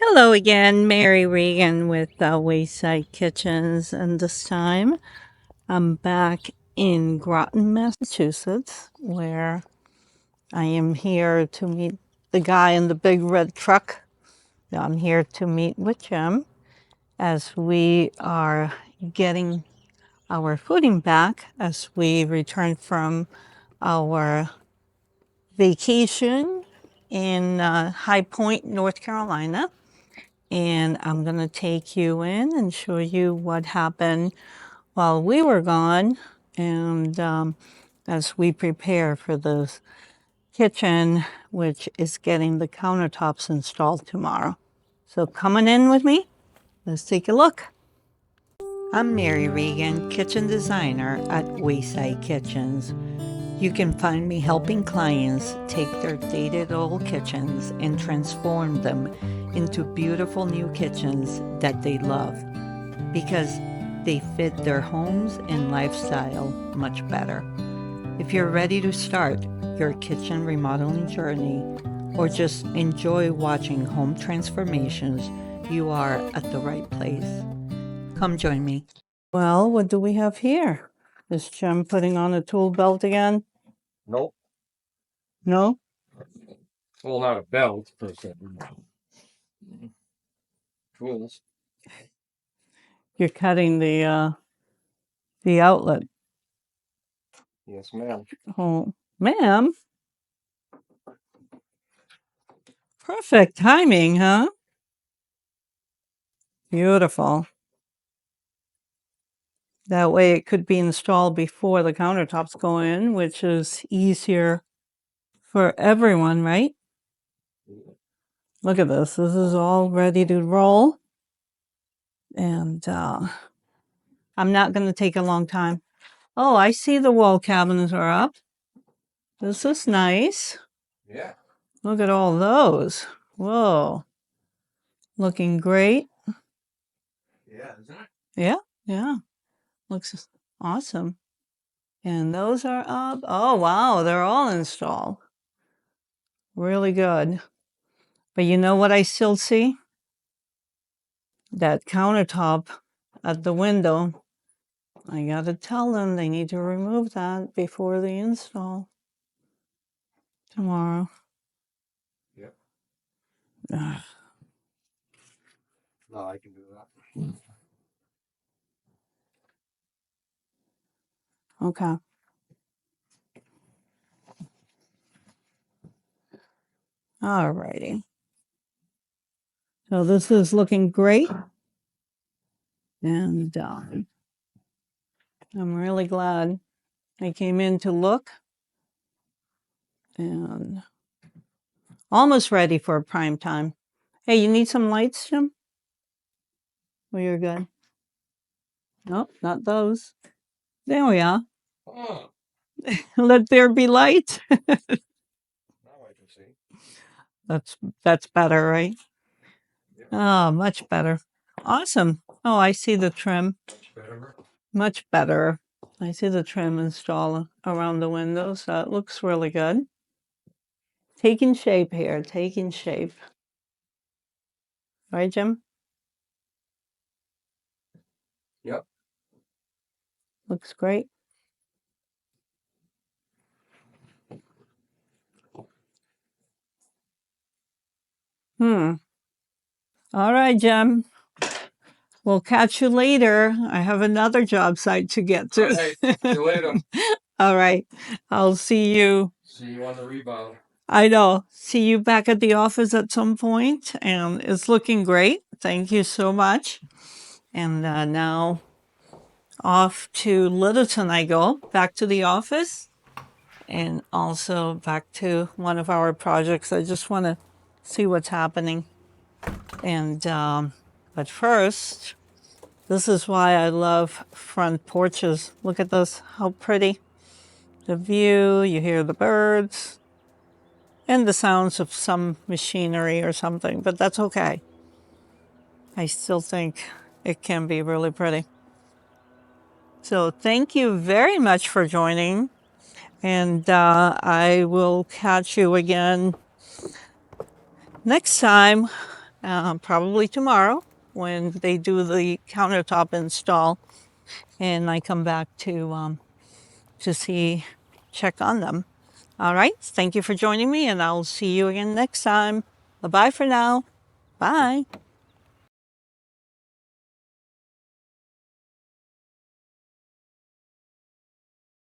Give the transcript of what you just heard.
Hello again, Mary Regan with Wayside Kitchens, and this time I'm back in Groton, Massachusetts, where I am here to meet the guy in the big red truck. I'm here to meet with Jim as we are getting our footing back as we return from our vacation in High Point, North Carolina. And I'm going to take you in and show you what happened while we were gone and as we prepare for the kitchen, which is getting the countertops installed tomorrow. So coming in with me, let's take a look. I'm Mary Regan, kitchen designer at Wayside Kitchens. You can find me helping clients take their dated old kitchens and transform them into beautiful new kitchens that they love because they fit their homes and lifestyle much better. If you're ready to start your kitchen remodeling journey or just enjoy watching home transformations, you are at the right place. Come join me. Well, what do we have here? Is Jim putting on a tool belt again? Nope. No? Well, not a belt, per se. Tools. You're cutting the outlet. Yes, ma'am. Oh, ma'am. Perfect timing, huh? Beautiful. That way it could be installed before the countertops go in, which is easier for everyone, right? Look at this. This is all ready to roll. And I'm not going to take a long time. Oh, I see the wall cabinets are up. This is nice. Yeah. Look at all those. Whoa. Looking great. Yeah, isn't it? Yeah, yeah. Looks awesome. And those are up. Oh, wow. They're all installed. Really good. But you know what I still see? That countertop at the window. I got to tell them they need to remove that before the install tomorrow. Yep. Ugh. No, I can do that. Okay. All righty. So this is looking great. And I'm really glad I came in to look. And almost ready for prime time. Hey, you need some lights, Jim? Well, you're good. Nope, not those. There we are. Oh, Let there be light. now I can see. That's better, right? Yep. Oh, much better. Awesome. Oh, I see the trim. Much better. Much better. I see the trim installed around the windows. So it looks really good. Taking shape here, taking shape. Right, Jim? Yep. Looks great. All right, Jim. We'll catch you later. I have another job site to get to. Okay. See you later. All right. I'll see you. See you on the rebound. I know. See you back at the office at some point, and it's looking great. Thank you so much. And now off to Littleton I go, back to the office, and also back to one of our projects. I just want to see what's happening. And but first, this is why I love front porches. Look at this, how pretty. The view, you hear the birds, and the sounds of some machinery or something, but that's okay. I still think it can be really pretty. So thank you very much for joining, and I will catch you again next time probably tomorrow when they do the countertop install, and I come back to check on them. All right, thank you for joining me, and I'll see you again next time. Bye-bye for now. Bye.